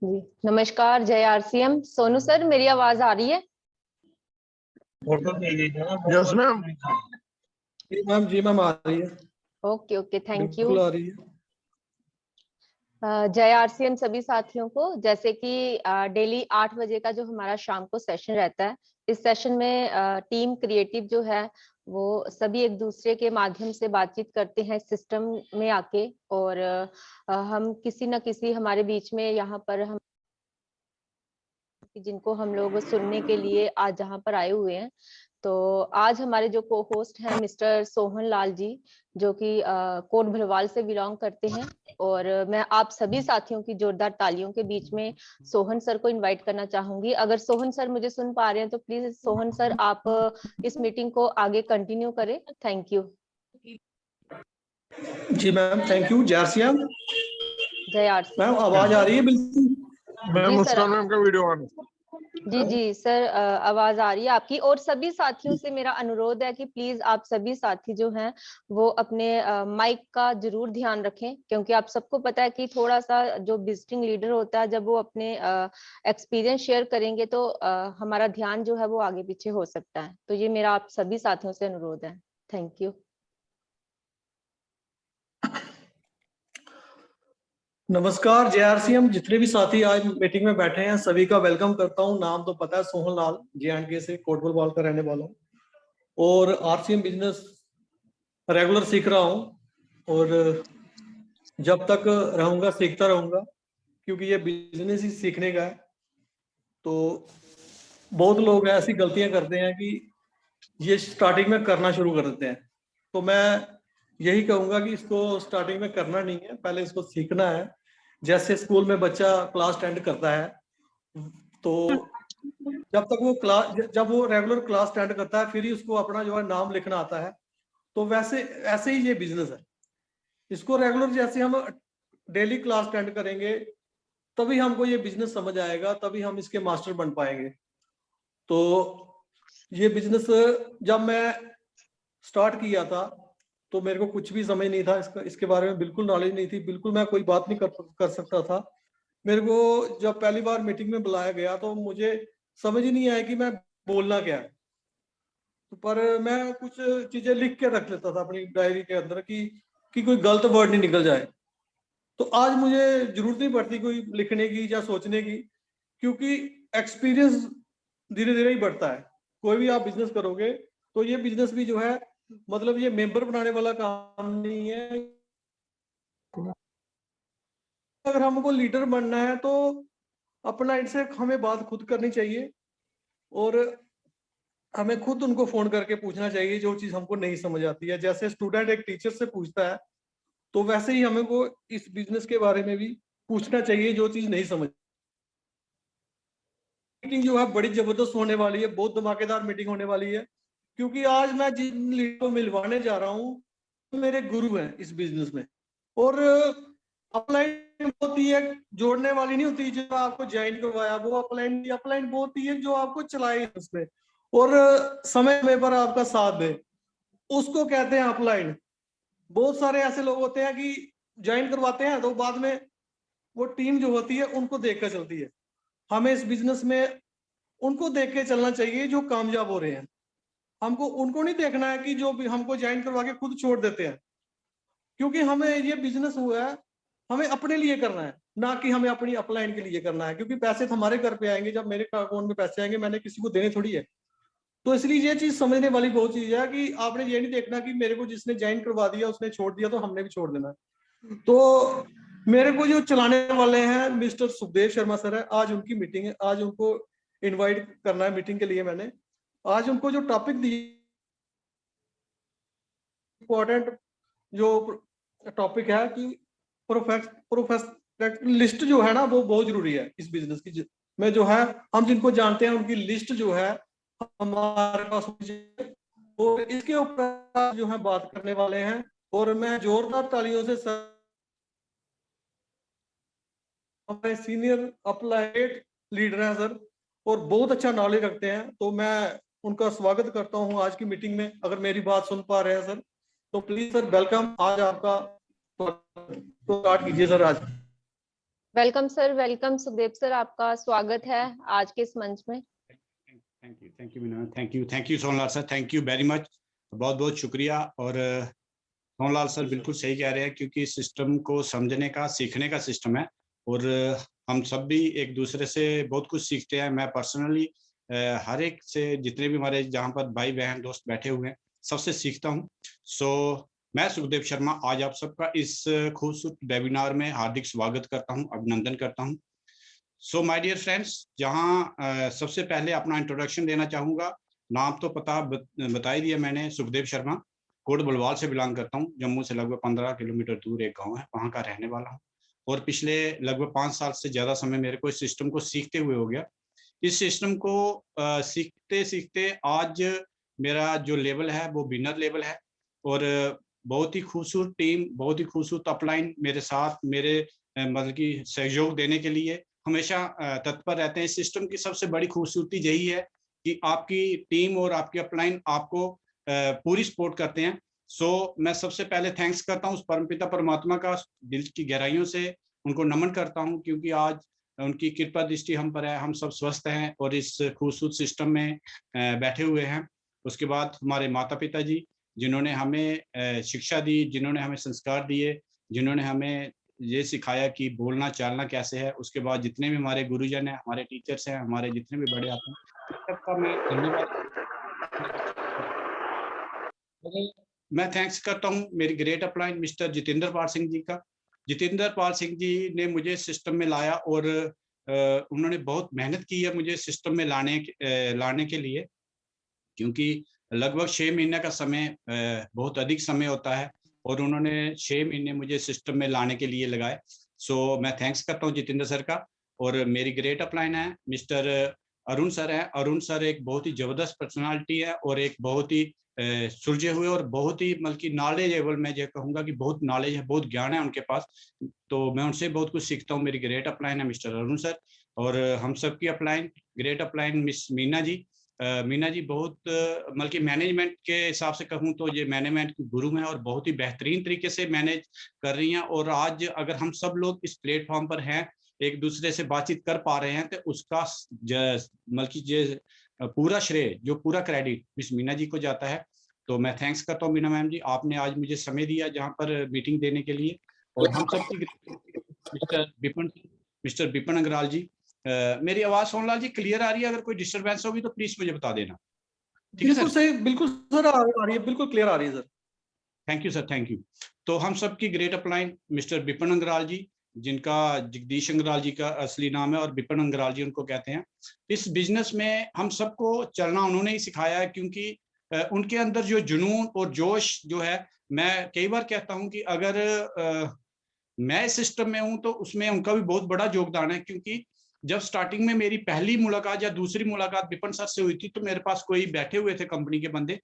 जी नमस्कार। जय RCM. Sonu sir, मेरी आवाज आ रही है? Yes ma'am. मैम जी मैम आ रही है। Okay okay, thank you. बिल्कुल आ रही है। जय आरसीएम सभी साथियों को। जैसे कि डेली 8 बजे का जो हमारा शाम को सेशन रहता है, इस सेशन में टीम क्रिएटिव जो है वो सभी एक दूसरे के माध्यम से बातचीत करते हैं सिस्टम में आके। और हम किसी न किसी हमारे बीच में यहाँ पर हम जिनको हम लोग सुनने के लिए आज जहाँ पर आए हुए हैं। तो आज हमारे जो को होस्ट हैं मिस्टर सोहन लाल जी, जो कि कोट भरवाल से बिलोंग करते हैं। और मैं आप सभी साथियों की जोरदार तालियों के बीच में सोहन सर को इनवाइट करना चाहूंगी। अगर सोहन सर मुझे सुन पा रहे हैं तो प्लीज सोहन सर आप इस मीटिंग को आगे कंटिन्यू करें। Thank you. जी मैम, थैंक यू। जय जय आरसी। मैम, आवाज आ रही है? बिल्कुल मैम जी मुस्कान सर। मैम का वीडियो ऑन। जी जी सर, आवाज आ रही है आपकी। और सभी साथियों से मेरा अनुरोध है कि प्लीज आप सभी साथी जो हैं वो अपने माइक का जरूर ध्यान रखें, क्योंकि आप सबको पता है कि थोड़ा सा जो विजिटिंग लीडर होता है जब वो अपने एक्सपीरियंस शेयर करेंगे तो हमारा ध्यान जो है वो आगे पीछे हो सकता है। तो ये मेरा आप सभी साथियों से अनुरोध है। Thank you. नमस्कार। जेआरसीएम जितने भी साथी आज मीटिंग में बैठे हैं सभी का वेलकम करता हूं। नाम तो पता है, सोहन लाल, जे&के से कोट भरवाल का रहने वाला हूं और आरसीएम बिजनेस रेगुलर सीख रहा हूं और जब तक रहूंगा सीखता रहूंगा, क्योंकि ये बिजनेस ही सीखने का है। तो बहुत लोग ऐसी गलतियां करते हैं कि ये स्टार्टिंग में करना शुरू कर देते हैं। तो मैं यही कहूंगा कि इसको स्टार्टिंग में करना नहीं है, पहले इसको सीखना है। जैसे स्कूल में बच्चा क्लास 10 करता है, तो जब वो रेगुलर क्लास 10 करता है फिर ही उसको अपना जो है नाम लिखना आता है। तो वैसे ऐसे ही ये बिजनेस है। इसको रेगुलर जैसे हम डेली क्लास 10 करेंगे तभी हमको ये बिजनेस समझ आएगा, तभी हम इसके मास्टर बन पाएंगे। तो ये बिजनेस जब मैं स्टार्ट किया था तो मेरे को कुछ भी समझ नहीं था, इसके बारे में बिल्कुल नॉलेज नहीं थी, बिल्कुल मैं कोई बात नहीं कर सकता था। मेरे को जब पहली बार मीटिंग में बुलाया गया तो मुझे समझ ही नहीं आया कि मैं बोलना क्या है। पर मैं कुछ चीजें लिख के रख लेता था अपनी डायरी के अंदर कि कोई गलत वर्ड नहीं निकल जाए। तो आज मुझे जरूरत नहीं पड़ती कोई लिखने की या सोचने की, क्योंकि एक्सपीरियंस धीरे धीरे ही बढ़ता है। कोई भी आप बिजनेस करोगे तो ये बिजनेस भी जो है, मतलब ये मेंबर बनाने वाला काम नहीं है। अगर हमको लीडर बनना है तो अपना इनसे हमें बात खुद करनी चाहिए और हमें खुद उनको फोन करके पूछना चाहिए जो चीज हमको नहीं समझ आती है। जैसे स्टूडेंट एक टीचर से पूछता है तो वैसे ही हमें को इस बिजनेस के बारे में भी पूछना चाहिए जो चीज नहीं समझ। मीटिंग जो है बड़ी जबरदस्त होने वाली है, बहुत धमाकेदार मीटिंग होने वाली है, क्योंकि आज मैं जिन लीडर को मिलवाने जा रहा हूँ मेरे गुरु हैं इस बिजनेस में। और अपलाइन होती है, जोड़ने वाली नहीं होती जो आपको ज्वाइन करवाया, वो अपलाइन वो होती है जो आपको चलाए उसमें और समय पर आपका साथ दे, उसको कहते हैं अपलाइन। बहुत सारे ऐसे लोग होते हैं कि ज्वाइन करवाते हैं तो बाद में वो टीम जो होती है उनको देखकर चलती है। हमें इस बिजनेस में उनको देख के चलना चाहिए जो कामयाब हो रहे हैं। हमको उनको नहीं देखना है कि जो भी हमको ज्वाइन करवा के खुद छोड़ देते हैं, क्योंकि हमें ये बिजनेस हुआ है हमें अपने लिए करना है, ना कि हमें अपनी अपलाइन के लिए करना है। क्योंकि पैसे तो हमारे घर पे आएंगे, जब मेरे अकाउंट में पैसे आएंगे मैंने किसी को देने थोड़ी है। तो इसलिए ये चीज समझने वाली बहुत चीज है कि आपने ये नहीं देखना कि मेरे को जिसने ज्वाइन करवा दिया उसने छोड़ दिया तो हमने भी छोड़ देना। तो मेरे को जो चलाने वाले हैं मिस्टर सुखदेव शर्मा सर है, आज उनकी मीटिंग है, आज उनको इनवाइट करना है मीटिंग के लिए। मैंने आज उनको जो टॉपिक दी, इम्पोर्टेंट जो टॉपिक है कि प्रोफेस लिस्ट जो है ना वो बहुत जरूरी है इस बिजनेस की में जो है। हम जिनको जानते हैं उनकी लिस्ट जो है हमारे पास, और इसके ऊपर जो है बात करने वाले हैं। और मैं जोरदार तालियों से हमारे सीनियर अप्लाइड लीडर हैं सर और बहुत अच्छा नॉलेज रखते हैं, तो मैं उनका स्वागत करता हूं आज की मीटिंग में। अगर मेरी बात सुन पा रहे हैं सर तो प्लीज सर वेलकम। आज आपका तो स्टार्ट कीजिए सर आज। Welcome sir, welcome Sukhdev sir, आपका स्वागत है आज के इस मंच में। Thank you Meena, thank you Sonlal sir, thank you very much, बहुत बहुत शुक्रिया। और सोनलाल सर बिल्कुल सही कह रहे हैं, क्योंकि सिस्टम को समझने का, सीखने का सिस्टम है, और हम सब भी एक दूसरे से बहुत कुछ सीखते हैं। मैं पर्सनली हर एक से, जितने भी हमारे जहाँ पर भाई बहन दोस्त बैठे हुए हैं, सबसे सीखता हूँ। सो मैं सुखदेव शर्मा आज आप सबका इस खूबसूरत वेबिनार में हार्दिक स्वागत करता हूँ, अभिनंदन करता हूँ। सो माय डियर फ्रेंड्स, जहाँ सबसे पहले अपना इंट्रोडक्शन देना चाहूँगा। नाम तो पता बता ही दिया मैंने, सुखदेव शर्मा, कोट बलवाल से बिलोंग करता हूँ। जम्मू से लगभग 15 किलोमीटर दूर एक गांव है, वहाँ का रहने वाला हूँ। और पिछले लगभग 5 साल से ज़्यादा समय मेरे को इस सिस्टम को सीखते हुए हो गया। इस सिस्टम को सीखते सीखते आज मेरा जो लेवल है वो बिनर लेवल है, और बहुत ही खूबसूरत टीम, बहुत ही खूबसूरत अपलाइन मेरे साथ, मेरे मतलब कि सहयोग देने के लिए हमेशा तत्पर रहते हैं। इस सिस्टम की सबसे बड़ी खूबसूरती यही है कि आपकी टीम और आपकी अपलाइन आपको पूरी सपोर्ट करते हैं। सो मैं सबसे पहले थैंक्स करता हूँ उस परमपिता परमात्मा का, दिल की गहराइयों से उनको नमन करता हूँ, क्योंकि आज उनकी कृपा दृष्टि हम पर है, हम सब स्वस्थ हैं और इस खूबसूरत सिस्टम में बैठे हुए हैं। उसके बाद हमारे माता पिता जी, जिन्होंने हमें शिक्षा दी, जिन्होंने हमें संस्कार दिए, जिन्होंने हमें ये सिखाया कि बोलना चालना कैसे है। उसके बाद जितने भी हमारे गुरुजन हैं, हमारे टीचर्स हैं, हमारे जितने भी बड़े आते हैं, सबका मैं धन्यवाद। मैं थैंक्स करता हूँ मेरी great upline mister Jitendra Pal Singh ji का। जितेंद्र पाल सिंह जी ने मुझे सिस्टम में लाया, और उन्होंने बहुत मेहनत की है मुझे सिस्टम में लाने के लिए, क्योंकि लगभग 6 महीने का समय बहुत अधिक समय होता है, और उन्होंने 6 महीने मुझे सिस्टम में लाने के लिए लगाए। सो मैं थैंक्स करता हूँ जितेंद्र सर का। और मेरी ग्रेट अपलाइन है मिस्टर अरुण सर हैं। अरुण सर एक बहुत ही जबरदस्त पर्सनालिटी है, और एक बहुत ही सुलझे हुए और बहुत ही मतलब कि नॉलेजेबल, मैं ये कहूँगा कि बहुत नॉलेज है, बहुत ज्ञान है उनके पास। तो मैं उनसे बहुत कुछ सीखता हूँ। मेरी ग्रेट अपलाइन है मिस्टर अरुण सर। और हम सबकी upline, great upline miss Meena ji. Meena ji बहुत मतलब कि मैनेजमेंट के हिसाब से कहूँ तो ये मैनेजमेंट की गुरु हैं, और बहुत ही बेहतरीन तरीके से मैनेज कर रही हैं। और आज अगर हम सब लोग इस प्लेटफॉर्म पर हैं, एक दूसरे से बातचीत कर पा रहे हैं, तो उसका मतलब कि ये पूरा श्रेय, जो पूरा क्रेडिट मिस मीना जी को जाता है। तो मैं थैंक्स करता हूँ मीना मैम जी, आपने आज मुझे समय दिया जहाँ पर मीटिंग देने के लिए। और हम सबकी मिस्टर विपिन अग्रवाल जी। मेरी आवाज सोनलाल जी क्लियर आ रही है? अगर कोई डिस्टरबेंस होगी तो प्लीज मुझे बता देना। ठीक है बिल्कुल सर? सही, बिल्कुल सर आ रही है, बिल्कुल क्लियर आ रही है sir. Thank you sir, thank you. तो हम सबकी great upline mister Vipin Angral जी, जिनका जगदीश अंग्राल जी का असली नाम है और विपिन अंग्राल जी उनको कहते हैं। इस बिजनेस में हम सबको चलना उन्होंने ही सिखाया है, क्योंकि उनके अंदर जो जुनून और जोश जो है, मैं कई बार कहता हूं कि अगर मैं इस सिस्टम में हूं तो उसमें उनका भी बहुत बड़ा योगदान है। क्योंकि जब स्टार्टिंग में मेरी पहली मुलाकात या दूसरी मुलाकात विपिन सर से हुई थी, तो मेरे पास कोई बैठे हुए थे कंपनी के बंदे।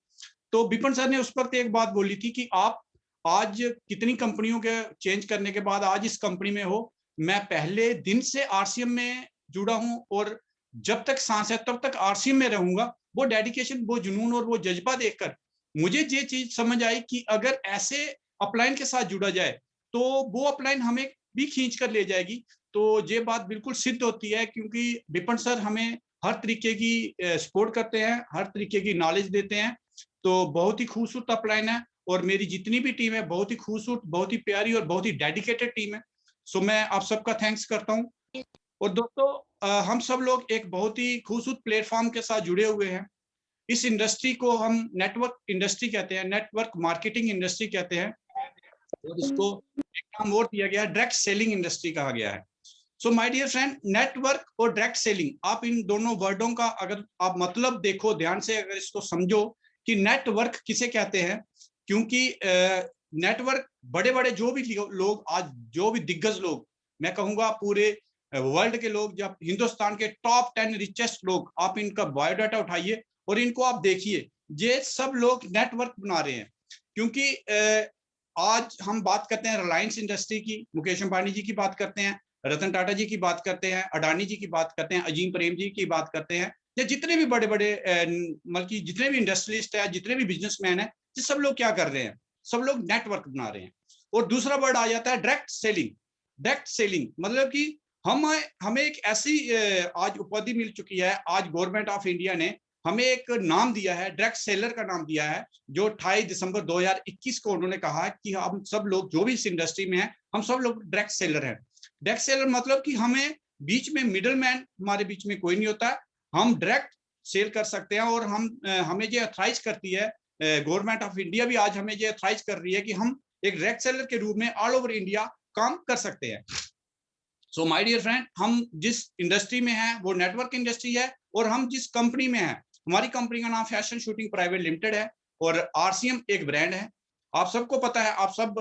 तो विपिन सर ने उस वक्त एक बात बोली थी कि आप आज कितनी कंपनियों के चेंज करने के बाद आज इस कंपनी में हो, मैं पहले दिन से आरसीएम में जुड़ा हूं, और जब तक सांस है तब तक आरसीएम में रहूंगा। वो डेडिकेशन, वो जुनून और वो जज्बा देखकर मुझे ये चीज समझ आई कि अगर ऐसे अपलाइन के साथ जुड़ा जाए तो वो अपलाइन हमें भी खींच कर ले जाएगी। तो ये बात बिल्कुल सिद्ध होती है, क्योंकि विपिन सर हमें हर तरीके की सपोर्ट करते हैं, हर तरीके की नॉलेज देते हैं। तो बहुत ही खूबसूरत अपलाइन है, और मेरी जितनी भी टीम है बहुत ही खूबसूरत, बहुत ही प्यारी और बहुत ही डेडिकेटेड टीम है। सो मैं आप सबका थैंक्स करता हूँ। और दोस्तों, हम सब लोग एक बहुत ही खूबसूरत प्लेटफॉर्म के साथ जुड़े हुए हैं। इस इंडस्ट्री को हम नेटवर्क इंडस्ट्री कहते हैं, नेटवर्क मार्केटिंग इंडस्ट्री कहते हैं, और इसको एक नाम और दिया गया है, डायरेक्ट सेलिंग इंडस्ट्री कहा गया है। So my dear friend, network और डायरेक्ट सेलिंग, आप इन दोनों वर्डों का अगर आप मतलब देखो ध्यान से, अगर इसको समझो कि नेटवर्क किसे कहते हैं, क्योंकि नेटवर्क बड़े बड़े जो भी लोग आज, जो भी दिग्गज लोग, मैं कहूंगा पूरे वर्ल्ड के लोग, जब हिंदुस्तान के टॉप 10 रिचेस्ट लोग, आप इनका बायोडाटा उठाइए और इनको आप देखिए, ये सब लोग नेटवर्क बना रहे हैं। क्योंकि आज हम बात करते हैं रिलायंस इंडस्ट्री की, मुकेश अंबानी जी की बात करते हैं, रतन टाटा जी की बात करते हैं, अडानी जी की बात करते हैं, अजीम प्रेम जी की बात करते हैं, या जितने भी बड़े बड़े मतलब जितने भी इंडस्ट्रियलिस्ट है, जितने भी बिजनेसमैन है, ये सब लोग क्या कर रहे हैं? सब लोग नेटवर्क बना रहे हैं। और दूसरा वर्ड आ जाता है डायरेक्ट सेलिंग। डायरेक्ट सेलिंग मतलब कि हमें एक ऐसी आज उपाधि मिल चुकी है, आज गवर्नमेंट ऑफ इंडिया ने हमें एक नाम दिया है, डायरेक्ट सेलर का नाम दिया है, जो 28 दिसंबर 2021 को उन्होंने कहा कि हम सब लोग जो भी इस इंडस्ट्री में हैं, हम सब लोग डायरेक्ट सेलर हैं। डायरेक्ट सेलर मतलब कि हमें बीच में मिडल मैन हमारे बीच में कोई नहीं होता है, हम डायरेक्ट सेल कर सकते हैं। और हमें ये अथराइज करती है गवर्नमेंट ऑफ इंडिया भी, आज हमें ये अथराइज कर रही है कि हम एक डायरेक्ट सेलर के रूप में ऑल ओवर इंडिया काम कर सकते हैं। सो माय डियर फ्रेंड, हम जिस इंडस्ट्री में हैं वो नेटवर्क इंडस्ट्री है, और हम जिस कंपनी में हैं, हमारी कंपनी का नाम फैशन शूटिंग प्राइवेट लिमिटेड है, और आरसीएम एक ब्रांड है। आप सबको पता है, आप सब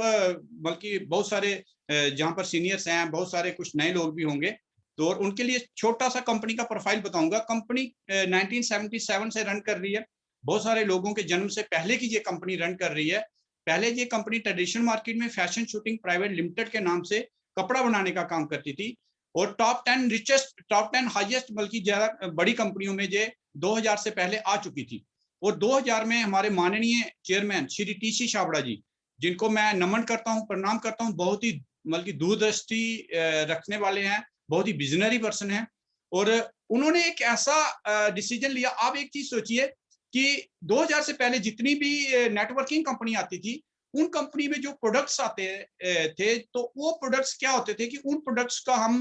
बल्कि बहुत सारे जहां पर सीनियर्स हैं, बहुत सारे कुछ नए लोग भी होंगे, तो और उनके लिए छोटा सा कंपनी का प्रोफाइल बताऊंगा। कंपनी 1977 से रन कर रही है, बहुत सारे लोगों के जन्म से पहले की ये कंपनी रन कर रही है। पहले ये कंपनी ट्रेडिशनल मार्केट में फैशन शूटिंग प्राइवेट लिमिटेड के नाम से कपड़ा बनाने का काम करती थी, और टॉप 10 रिचेस्ट, टॉप 10 हाईएस्ट बल्कि ज्यादा बड़ी कंपनियों में ये 2000 से पहले आ चुकी थी। और 2000 में हमारे माननीय चेयरमैन श्री टीसी छाबड़ा जी, जिनको मैं नमन करता हूं, प्रणाम करता हूं, बहुत ही बल्कि दूरदृष्टि रखने वाले हैं, बहुत ही विजनरी पर्सन है, और उन्होंने एक ऐसा डिसीजन लिया। आप एक चीज सोचिए कि 2000 से पहले जितनी भी नेटवर्किंग कंपनी आती थी, उन कंपनी में जो प्रोडक्ट्स आते थे, तो वो प्रोडक्ट्स क्या होते थे कि उन प्रोडक्ट्स का हम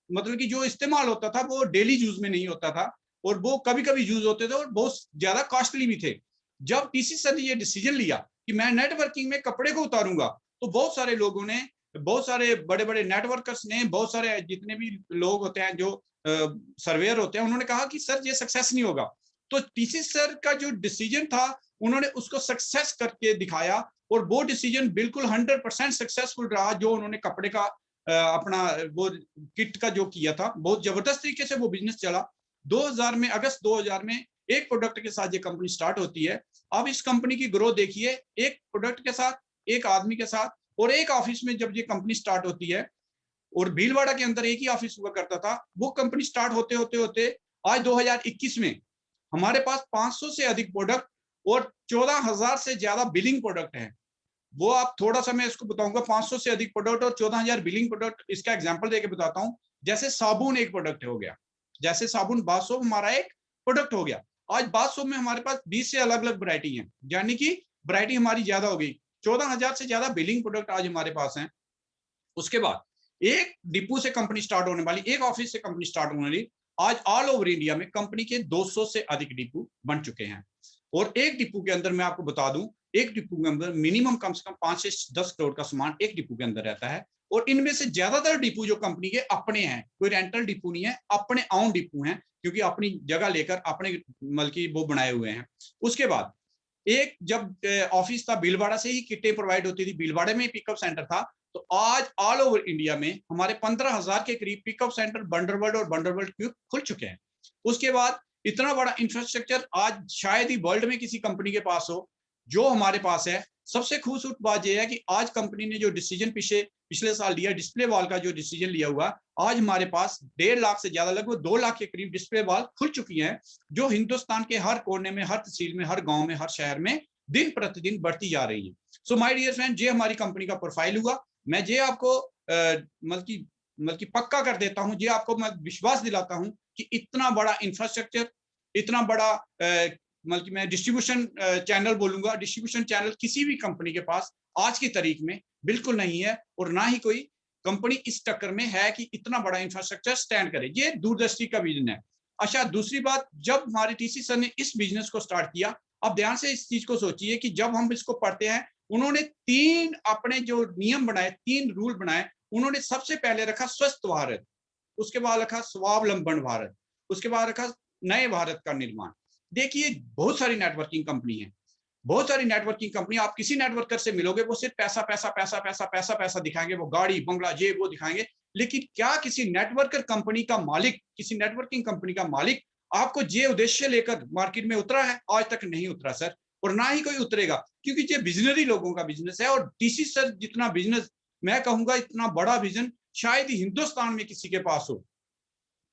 मतलब कि जो इस्तेमाल होता था वो डेली यूज में नहीं होता था, और वो कभी कभी यूज होते थे और बहुत ज्यादा कॉस्टली भी थे। जब टीसी सर ने ये डिसीजन लिया कि मैं नेटवर्किंग में कपड़े को उतारूंगा, तो बहुत सारे लोगों ने, बहुत सारे बड़े बड़े नेटवर्कर्स ने, बहुत सारे जितने भी लोग होते हैं जो सर्वेयर होते हैं, उन्होंने कहा कि सर ये सक्सेस नहीं होगा। तो टीसी सर का जो डिसीजन था, उन्होंने उसको सक्सेस करके दिखाया, और वो डिसीजन बिल्कुल 100% सक्सेसफुल रहा। जो उन्होंने कपड़े का अपना वो किट का जो किया था, बहुत जबरदस्त तरीके से वो बिजनेस चला। 2000 में, अगस्त 2000 में एक प्रोडक्ट के साथ ये कंपनी स्टार्ट होती है। अब इस कंपनी की ग्रोथ देखिए, एक प्रोडक्ट के साथ, एक आदमी के साथ, और एक ऑफिस में जब ये कंपनी स्टार्ट होती है, और भीलवाड़ा के अंदर एक ही ऑफिस हुआ करता था। वो कंपनी स्टार्ट होते होते होते आज 2021 में हमारे पास 500 से अधिक प्रोडक्ट और 14,000 से ज्यादा बिलिंग प्रोडक्ट हैं। वो आप थोड़ा सा मैं इसको बताऊंगा, 500 से अधिक प्रोडक्ट और 14,000 बिलिंग प्रोडक्ट। इसका एग्जांपल देके बताता हूं। जैसे साबुन एक प्रोडक्ट हो गया, जैसे साबुन बाथ सोप हमारा एक प्रोडक्ट हो गया। आज बाथ सोप में हमारे पास 20 से अलग अलग वैरायटी है, यानी कि वैरायटी हमारी ज्यादा हो गई। 14,000 से ज्यादा बिलिंग प्रोडक्ट आज हमारे पास हैं। उसके बाद एक डिपो से कंपनी स्टार्ट होने वाली, एक ऑफिस से कंपनी स्टार्ट होने वाली, आज ऑल ओवर इंडिया में कंपनी के 200 से अधिक डिपो बन चुके हैं। और एक डिपो के अंदर मैं आपको बता दूं, एक डिपो के अंदर मिनिमम कम से कम 5 से 10 करोड़ का सामान एक डिपो के अंदर रहता है। और इनमें से ज्यादातर डिपो जो कंपनी के अपने हैं, कोई रेंटल डिपो नहीं है, अपने ओन डिपो हैं, क्योंकि अपनी जगह लेकर अपने बल्कि वो बनाए हुए हैं। उसके बाद एक जब ऑफिस था, भीलवाड़ा से ही किटें प्रोवाइड होती थी, भीलवाड़े में पिकअप सेंटर था। तो आज ऑल ओवर इंडिया में हमारे 15,000 के करीब पिकअप सेंटर बंडरवर्ल्ड और बंडरवर्ल्ड क्यूब खुल चुके हैं। उसके बाद इतना बड़ा इंफ्रास्ट्रक्चर आज शायद ही वर्ल्ड में किसी कंपनी के पास हो जो हमारे पास है। सबसे खूबसूरत बात यह है कि आज कंपनी ने जो डिसीजन पिछले साल लिया, डिस्प्ले वॉल का जो डिसीजन लिया हुआ, आज हमारे पास 1.5 लाख से ज्यादा, लगभग 2 लाख के करीब डिस्प्ले वॉल खुल चुकी हैं, जो हिंदुस्तान के हर कोने में, हर तहसील में, हर गांव में, हर शहर में दिन प्रतिदिन बढ़ती जा रही है। सो माय डियर फ्रेंड, ये हमारी कंपनी का प्रोफाइल हुआ। मैं ये आपको बल्कि पक्का कर देता हूं, ये आपको मैं विश्वास दिलाता हूं कि इतना बड़ा इंफ्रास्ट्रक्चर, इतना बड़ा बल्कि मैं डिस्ट्रीब्यूशन चैनल बोलूंगा, डिस्ट्रीब्यूशन चैनल किसी भी कंपनी के पास आज की तारीख में बिल्कुल नहीं है, और ना ही कोई कंपनी इस टक्कर में है कि इतना बड़ा इंफ्रास्ट्रक्चर स्टैंड करे। ये दूरदृष्टि का विजन है। अच्छा, दूसरी बात, जब हमारे टीसी सर ने इस बिजनेस को स्टार्ट किया, अब ध्यान से इस चीज को सोचिए कि जब हम इसको पढ़ते हैं, उन्होंने 3 अपने जो नियम बनाए, 3 रूल बनाए। उन्होंने सबसे पहले रखा स्वस्थ भारत, उसके बाद रखा स्वावलंबन भारत, उसके बाद रखा नए भारत का निर्माण। देखिए, बहुत सारी नेटवर्किंग कंपनी है, बहुत सारी नेटवर्किंग कंपनी, आप किसी नेटवर्कर से मिलोगे, वो सिर्फ पैसा पैसा पैसा पैसा पैसा पैसा दिखाएंगे, वो गाड़ी बंगला ये वो दिखाएंगे। लेकिन क्या किसी नेटवर्कर कंपनी का मालिक, किसी नेटवर्किंग कंपनी का मालिक आपको ये उद्देश्य लेकर मार्केट में उतरा है? आज तक नहीं उतरा सर, और ना ही कोई उतरेगा, क्योंकि ये विजनरी लोगों का बिजनेस है। और टीसी सर जितना बिजनेस, मैं कहूंगा इतना बड़ा विजन शायद ही हिंदुस्तान में किसी के पास हो,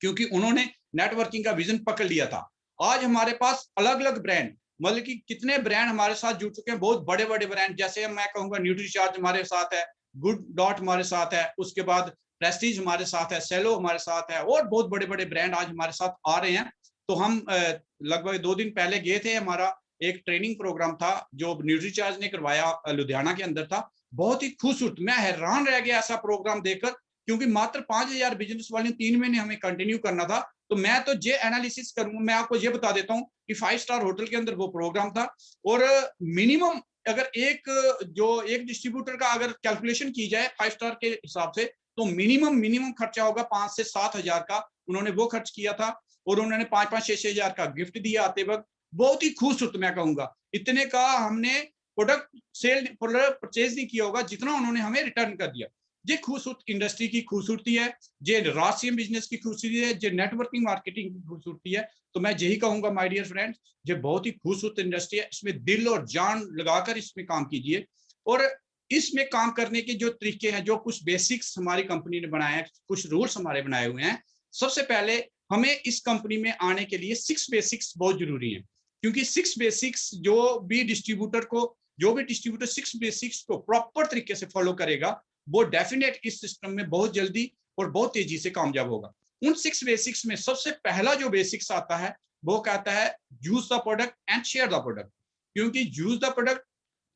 क्योंकि उन्होंने नेटवर्किंग का विजन पकड़ लिया था। आज हमारे पास अलग अलग ब्रांड, मतलब कि कितने ब्रांड हमारे साथ जुड़ चुके हैं, बहुत बड़े बड़े ब्रांड, जैसे मैं कहूंगा न्यूट्रीचार्ज हमारे साथ है, गुड डॉट हमारे साथ है, उसके बाद प्रेस्टीज हमारे साथ है, सेलो हमारे साथ है, और बहुत बड़े बड़े ब्रांड आज हमारे साथ आ रहे हैं। तो हम लगभग 2 दिन पहले गए थे, हमारा एक ट्रेनिंग प्रोग्राम था जो न्यूट्रीचार्ज ने करवाया, लुधियाना के अंदर था। बहुत ही खूबसूरत, मैं हैरान रह गया ऐसा प्रोग्राम देखकर, क्योंकि मात्र 5000 बिजनेस वाले 3 महीने हमें कंटिन्यू करना था। तो मैं तो ये एनालिसिस करूंगा, मैं आपको ये बता देता हूँ कि 5 स्टार होटल के अंदर वो प्रोग्राम था, और मिनिमम अगर एक डिस्ट्रीब्यूटर का अगर कैलकुलेशन की जाए 5 स्टार के हिसाब से, तो मिनिमम खर्चा होगा 5 से 7 हजार का। उन्होंने वो खर्च किया था, और उन्होंने 5-5, 6-6 हजार का गिफ्ट दिया आते वक्त। बहुत ही खूबसूरत, मैं कहूंगा इतने का हमने प्रोडक्ट परचेज नहीं किया होगा जितना उन्होंने हमें रिटर्न कर दिया। ये खूबसूरत इंडस्ट्री की खूबसूरती है, ये राशियम बिजनेस की खूबसूरती है, ये नेटवर्किंग मार्केटिंग की खूबसूरती है। तो मैं यही कहूंगा माय डियर फ्रेंड्स, ये बहुत ही खूबसूरत इंडस्ट्री है, इसमें दिल और जान लगाकर इसमें काम कीजिए। और इसमें काम करने के जो तरीके हैं, जो कुछ बेसिक्स हमारी कंपनी ने बनाए हैं, कुछ रूल्स हमारे बनाए हुए हैं। सबसे पहले हमें इस कंपनी में आने के लिए 6 बेसिक्स बहुत जरूरी हैं, क्योंकि 6 बेसिक्स जो भी डिस्ट्रीब्यूटर 6 बेसिक्स को प्रॉपर तरीके से फॉलो करेगा, वो डेफिनेट इस सिस्टम में बहुत जल्दी और बहुत तेजी से कामयाब होगा। उन 6 बेसिक्स में सबसे पहला जो बेसिक्स आता है, वो कहता है use the product and share the product. क्योंकि यूज द प्रोडक्ट,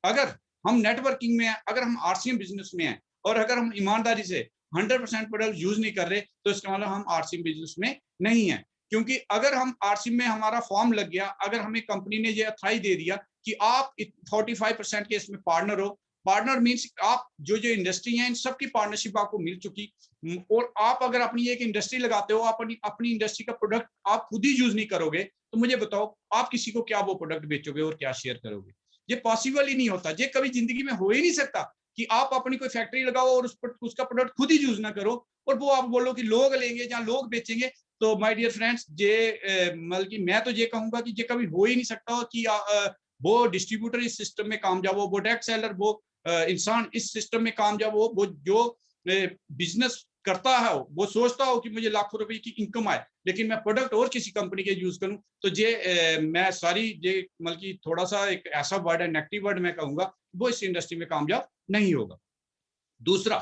अगर हम नेटवर्किंग में हैं, अगर हम आरसीएम बिजनेस में हैं, और अगर हम ईमानदारी से 100% प्रोडक्ट यूज नहीं कर रहे, तो इसका मतलब हम आरसीएम बिजनेस में नहीं है। क्योंकि अगर हम आरसीएम में हमारा फॉर्म लग गया, अगर हमें कंपनी ने ये अथॉराइज दे दिया कि आप 45% के इसमें पार्टनर हो, पार्टनर मीन्स आप जो इंडस्ट्री है इन सबकी पार्टनरशिप आपको मिल चुकी, और आप अगर अपनी एक इंडस्ट्री लगाते हो, अपनी इंडस्ट्री का प्रोडक्ट आप खुद ही यूज नहीं करोगे, तो मुझे बताओ आप किसी को क्या वो प्रोडक्ट बेचोगे और क्या शेयर करोगे? ये पॉसिबल ही नहीं होता, ये कभी जिंदगी में हो ही नहीं सकता कि आप अपनी कोई फैक्ट्री लगाओ और उसका प्रोडक्ट खुद ही यूज ना करो, और वो आप बोलो कि लोग लेंगे या लोग बेचेंगे। तो माय डियर फ्रेंड्स, ये मतलब मैं तो ये कहूंगा कि ये कभी हो ही नहीं सकता कि वो डिस्ट्रीब्यूटर इस सिस्टम में कामयाब हो, वो डायरेक्ट सेलर, वो इंसान इस सिस्टम में कामयाब हो, वो जो बिजनेस करता है वो सोचता हो कि मुझे लाखों रुपए की इनकम आए, लेकिन मैं प्रोडक्ट और किसी कंपनी के यूज करूं, तो ये मैं सारी ये मतलब थोड़ा सा एक ऐसा वर्ड है, नेगेटिव वर्ड मैं कहूंगा, वो इस इंडस्ट्री में कामयाब नहीं होगा। दूसरा,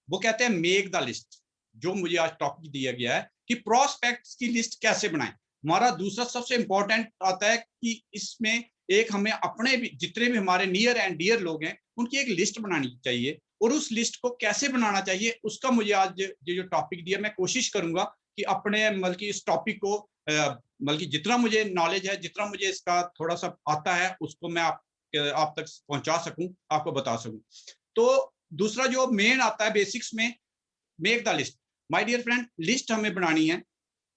वो कहते हैं मेक द लिस्ट, जो मुझे आज टॉपिक दिया गया है कि प्रोस्पेक्ट्स की लिस्ट कैसे बनाएं। हमारा दूसरा सबसे इंपॉर्टेंट आता है कि इसमें एक हमें अपने भी जितने भी हमारे नियर एंड डियर लोग हैं उनकी एक लिस्ट बनानी चाहिए, और उस लिस्ट को कैसे बनाना चाहिए उसका मुझे आज जो टॉपिक दिया, मैं कोशिश करूंगा कि अपने मतलब की इस टॉपिक को मतलब की जितना मुझे नॉलेज है, जितना मुझे इसका थोड़ा सा आता है, उसको मैं आप तक पहुंचा सकूं, आपको बता सकूं। तो दूसरा जो मेन आता है बेसिक्स में, make the list. My dear friend, list हमें बनानी है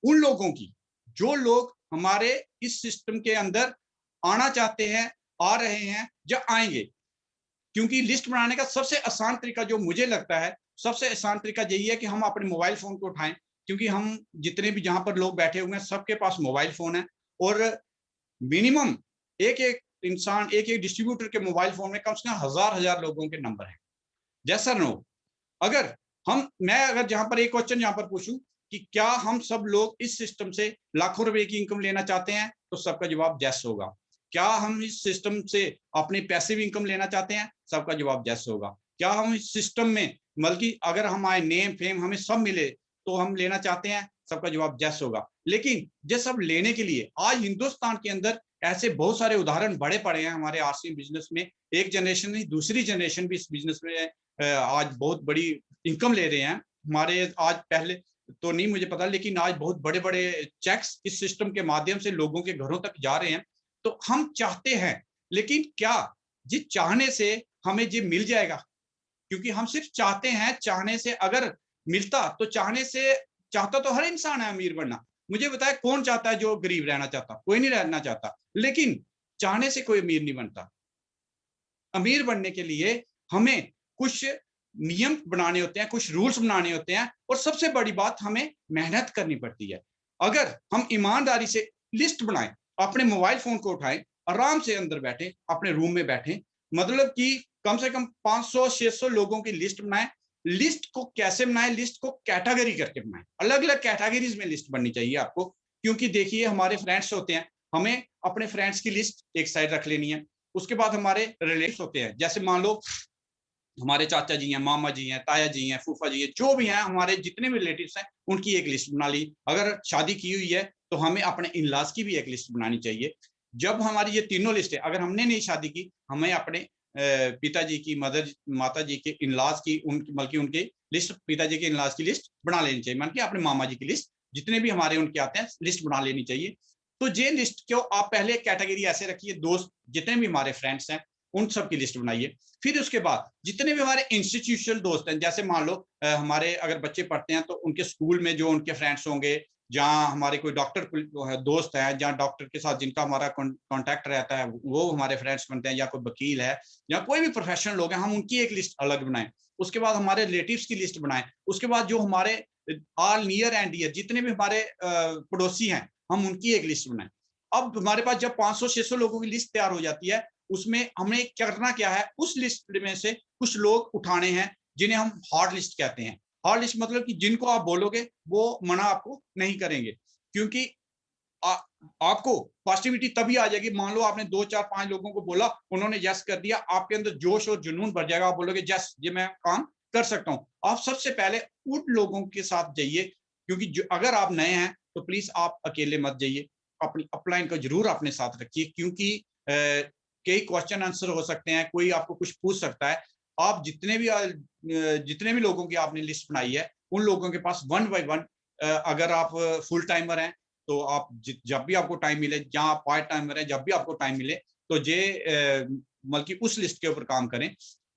उन लोगों की जो लोग हमारे इस सिस्टम के अंदर आना चाहते हैं, आ रहे हैं या आएंगे। क्योंकि लिस्ट बनाने का सबसे आसान तरीका जो मुझे लगता है, सबसे आसान तरीका यही है कि हम अपने मोबाइल फोन को उठाएं, क्योंकि हम जितने भी जहां पर लोग बैठे हुए हैं सबके पास मोबाइल फोन है, और मिनिमम एक इंसान, एक डिस्ट्रीब्यूटर के मोबाइल फोन में कम से कम हजार लोगों के नंबर है। जैसा नो, अगर मैं जहां पर एक क्वेश्चन यहां पर पूछूं कि क्या हम सब लोग इस सिस्टम से लाखों रुपए की इनकम लेना चाहते हैं, तो सबका जवाब यस होगा। क्या हम इस सिस्टम से अपने पैसिव इनकम लेना चाहते हैं, सबका जवाब यस होगा। क्या हम इस सिस्टम में बल्कि अगर हमारे नेम फेम हमें सब मिले तो हम लेना चाहते हैं, सबका जवाब यस होगा। लेकिन ये सब लेने के लिए आज हिंदुस्तान के अंदर ऐसे बहुत सारे उदाहरण बड़े पड़े हैं हमारे आरसीएम बिजनेस में, एक जनरेशन नहीं दूसरी जनरेशन भी इस बिजनेस में आज बहुत बड़ी इनकम ले रहे हैं। हमारे आज पहले तो नहीं मुझे पता, लेकिन आज बहुत बड़े बड़े चेक्स इस सिस्टम के माध्यम से लोगों के घरों तक जा रहे हैं। तो हम चाहते हैं, लेकिन क्या जी चाहने से हमें ये मिल जाएगा? क्योंकि हम सिर्फ चाहते हैं, चाहने से अगर मिलता तो चाहता तो हर इंसान है अमीर बनना। मुझे बताया कौन चाहता है जो गरीब रहना चाहता? कोई नहीं रहना चाहता। लेकिन चाहने से कोई अमीर नहीं बनता। अमीर बनने के लिए हमें कुछ नियम बनाने होते हैं, कुछ रूल्स बनाने होते हैं, और सबसे बड़ी बात हमें मेहनत करनी पड़ती है। अगर हम ईमानदारी से लिस्ट बनाएं, अपने मोबाइल फोन को उठाएं, आराम से अंदर बैठे, अपने रूम में बैठे, मतलब कि कम से कम 500-600 लोगों की लिस्ट बनाएं। लिस्ट को कैसे बनाएं? लिस्ट को कैटेगरी करके बनाएं, अलग अलग कैटेगरीज में लिस्ट बननी चाहिए आपको। क्योंकि देखिए हमारे फ्रेंड्स होते हैं, हमें अपने फ्रेंड्स की लिस्ट एक साइड रख लेनी है। उसके बाद हमारे रिलेटिव्स होते हैं, जैसे मान लो हमारे चाचा जी हैं, मामा जी हैं, ताया जी हैं, फूफा जी हैं, जो भी हैं हमारे जितने भी रिलेटिव्स हैं, उनकी एक लिस्ट बना ली। अगर शादी की हुई है तो हमें अपने इन-लॉज की भी एक लिस्ट बनानी चाहिए। जब हमारी ये तीनों लिस्ट है, अगर हमने नहीं शादी की, हमें अपने पिताजी की, माता जी के इन-लॉज की, उनकी बल्कि उनकी लिस्ट, पिताजी के इन-लॉज की लिस्ट बना लेनी चाहिए। मान के अपने मामा जी की लिस्ट, जितने भी हमारे उनके आते हैं, लिस्ट बना लेनी चाहिए। तो ये लिस्ट को आप पहले कैटेगरी ऐसे रखिए, दोस्त जितने भी हमारे फ्रेंड्स हैं, उन सब की लिस्ट बनाइए। फिर उसके बाद जितने भी हमारे इंस्टीट्यूशनल दोस्त हैं, जैसे मान लो हमारे अगर बच्चे पढ़ते हैं तो उनके स्कूल में जो उनके फ्रेंड्स होंगे, जहाँ हमारे कोई डॉक्टर दोस्त है, जहाँ डॉक्टर के साथ जिनका हमारा कांटेक्ट रहता है, वो हमारे फ्रेंड्स बनते हैं, या कोई वकील है, या कोई भी प्रोफेशनल लोग हैं, हम उनकी एक लिस्ट अलग बनाएं। उसके बाद हमारे रिलेटिव्स की लिस्ट बनाएं। उसके बाद जो हमारे ऑल नियर एंड डियर जितने भी हमारे पड़ोसी हैं, हम उनकी एक लिस्ट बनाएं। अब हमारे पास जब 500-600 लोगों की लिस्ट तैयार हो जाती है, उसमें हमें करना क्या है, उस लिस्ट में से कुछ लोग उठाने हैं जिन्हें हम हार्ड लिस्ट कहते हैं। हार्ड लिस्ट मतलब कि जिनको आप बोलोगे वो मना आपको नहीं करेंगे, क्योंकि आपको पॉजिटिविटी तभी आ जाएगी। मान लो आपने 2 4 5 लोगों को बोला, उन्होंने यस कर दिया, आपके अंदर जोश और जुनून भर जाएगा, आप बोलोगे यस ये मैं काम कर सकता हूं। आप सबसे पहले उन लोगों के साथ जाइए, क्योंकि अगर आप नए हैं तो प्लीज आप अकेले मत जाइए, अपनी अपलाइन को जरूर अपने साथ रखिए, क्योंकि कई क्वेश्चन आंसर हो सकते हैं, कोई आपको कुछ पूछ सकता है। आप जितने भी लोगों की आपने लिस्ट बनाई है, उन लोगों के पास 1 बाय 1, अगर आप फुल टाइमर हैं तो आप जब भी आपको टाइम मिले, या आप पार्ट टाइमर हैं, जब भी आपको टाइम मिले तो बल्कि उस लिस्ट के ऊपर काम करें।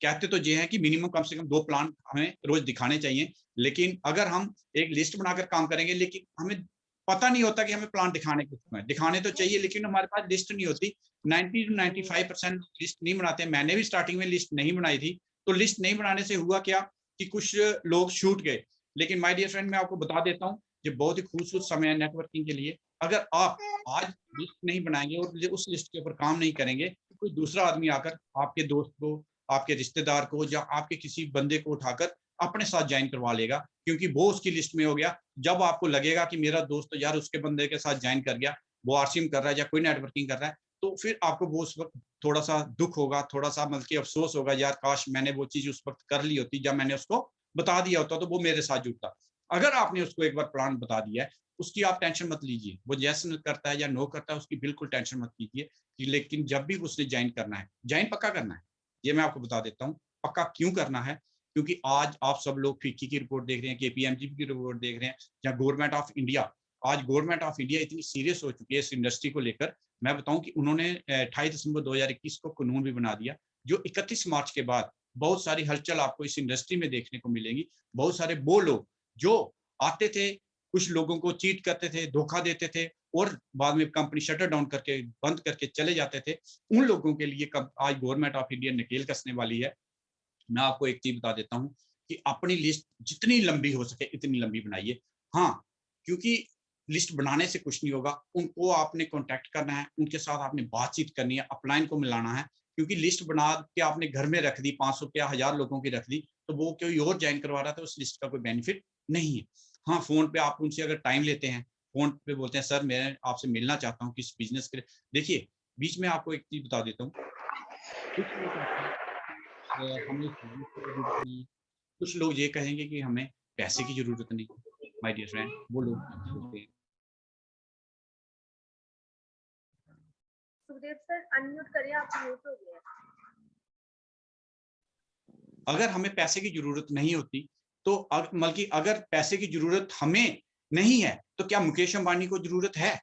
कहते तो ये हैं कि मिनिमम कम से कम 2 प्लान हमें रोज दिखाने चाहिए, लेकिन अगर हम एक लिस्ट बनाकर काम करेंगे, लेकिन हमें पता नहीं होता कि हमें प्लान दिखाने तो चाहिए, लेकिन हमारे पास लिस्ट नहीं होती। 90 to 95% लिस्ट नहीं बनाते। मैंने भी स्टार्टिंग में लिस्ट नहीं बनाई थी, तो लिस्ट नहीं बनाने से हुआ क्या कि कुछ लोग छूट गए। लेकिन माय डियर फ्रेंड, मैं आपको बता देता हूँ, ये बहुत ही खूबसूरत समय है नेटवर्किंग के लिए। अगर आप आज लिस्ट नहीं बनाएंगे और उस लिस्ट के ऊपर काम नहीं करेंगे, तो कोई दूसरा आदमी आकर आपके दोस्त को, आपके रिश्तेदार को, या आपके किसी बंदे को उठाकर अपने साथ ज्वाइन करवा लेगा, क्योंकि वो उसकी लिस्ट में हो गया। जब आपको लगेगा कि मेरा दोस्त यार उसके बंदे के साथ ज्वाइन कर गया, वो आरसीएम कर रहा है या कोई नेटवर्किंग कर रहा है, तो फिर आपको वो उस वक्त थोड़ा सा दुख होगा, थोड़ा सा मतलब कि अफसोस होगा, यार काश मैंने वो चीज उस वक्त कर ली होती, जब मैंने उसको बता दिया होता तो वो मेरे साथ जुड़ता। अगर आपने उसको एक बार प्लान बता दिया है, उसकी आप टेंशन मत लीजिए, वो यस करता है या नो करता है, उसकी बिल्कुल टेंशन मत कीजिए। लेकिन जब भी उसने ज्वाइन करना है, ज्वाइन पक्का करना है। ये मैं आपको बता देता हूँ पक्का क्यों करना है, क्योंकि आज आप सब लोग फिक्की की रिपोर्ट देख रहे हैं, केपीएमजी की रिपोर्ट देख रहे हैं, या गवर्नमेंट ऑफ इंडिया, आज गवर्नमेंट ऑफ इंडिया इतनी सीरियस हो चुकी है इस इंडस्ट्री को लेकर। मैं बताऊं कि उन्होंने 28 दिसंबर 2021 को कानून भी बना दिया, जो 31 मार्च के बाद बहुत सारी हलचल आपको इस इंडस्ट्री में देखने को मिलेगी। बहुत सारे वो लोग जो आते थे, कुछ लोगों को चीट करते थे, धोखा देते थे, और बाद में कंपनी शटर डाउन करके बंद करके चले जाते थे, उन लोगों के लिए आज गवर्नमेंट ऑफ इंडिया नकेल कसने वाली है। मैं आपको एक चीज बता देता हूँ कि अपनी लिस्ट जितनी लंबी हो सके इतनी लंबी बनाइए। हाँ, क्योंकि लिस्ट बनाने से कुछ नहीं होगा, उनको आपने कांटेक्ट करना है, उनके साथ आपने बातचीत करनी है, अपलाइन को मिलाना है। क्योंकि लिस्ट बना के आपने घर में रख दी, 500 या 1000 लोगों की रख दी, तो वो कोई और ज्वाइन करवा रहा था, उस लिस्ट का कोई बेनिफिट नहीं है। हाँ, फोन पे आप उनसे अगर टाइम लेते हैं, फोन पे बोलते हैं सर मैं आपसे मिलना चाहता हूँ किस बिजनेस के लिए। देखिए, बीच में आपको एक चीज बता देता हूँ, कुछ लोग ये कहेंगे कि हमें पैसे की जरूरत नहीं। माय डियर फ्रेंड, वो लोग सोचते हैं। सुखदेव सर अनम्यूट करिए, आप म्यूट हो गए। अगर हमें पैसे की जरूरत नहीं होती तो बल्कि अगर पैसे की जरूरत हमें नहीं है तो क्या मुकेश अंबानी को जरूरत है?